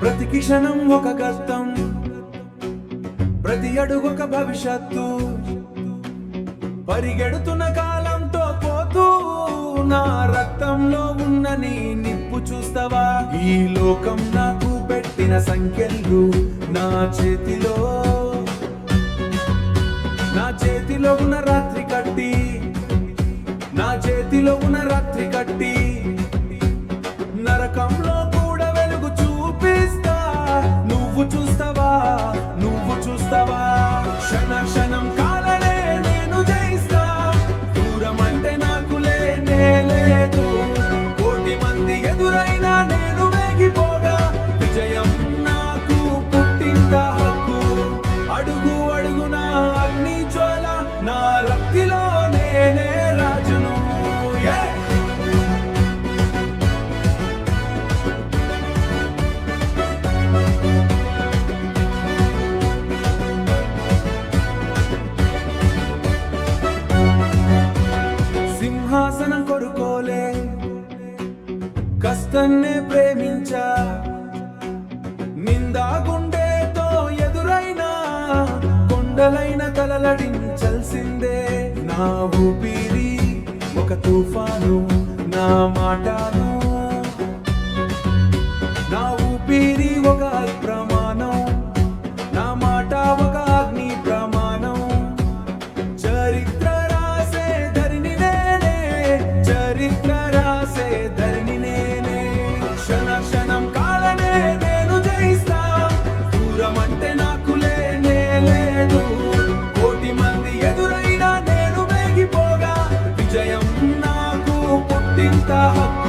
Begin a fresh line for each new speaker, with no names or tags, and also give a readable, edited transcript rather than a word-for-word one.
ప్రతి క్షణం ఒక గతం, ప్రతి అడుగు ఒక భవిష్యత్తు. పరిగెడుతున్న కాలంతో పోతూ నా రక్తంలో ఉన్న నీ నిప్పు చూస్తావా? ఈ లోకం నాకు పెట్టిన సంఖ్యలు నా చేతిలో, నా చేతిలో ఉన్న రాత్రి కట్టి, నా చేతిలో ఉన్న రాత్రి కట్టి. నరకంలో కూడా వెలుగు చూపిస్తా, నువ్వు చూస్తావా? నువ్వు చూస్తావా? క్షణ క్షణం కాలనే నేను జయిస్తా. దూరం అంటే నాకు లేనే లేదు. కోటి మంది ఎదురైనా నేను వేగిపోగా. విజయం నాకు పుట్టింద హక్కు. అడుగు అడుగున అగ్ని జ్వాల, నా రక్తిలో నేనే రాజును. సింహాసనం కొడుకోలే కష్టాన్నే ప్రేమించా. నిందా గుండెతో ఎదురైనా కొండలైన తలలడించాల్సిందే. నా ఊపిరి ఒక తుఫాను, నా మాటను, నా ఊపిరి ఒక ప్రమాణం, నా మాట ఒక అగ్ని ప్రమాణం. చరిత్ర రాసే ధరిని నేనే, చరిత్ర రాసే ధరిని నేనే. క్షణ క్షణం కాలనే నేను జయిస్తా. దూరం అంటే నాకు లేనే లేదు. కోటి మంది ఎదురైనా నేను వేగిపోగా. విజయం నాకు పుట్టింత హక్కు.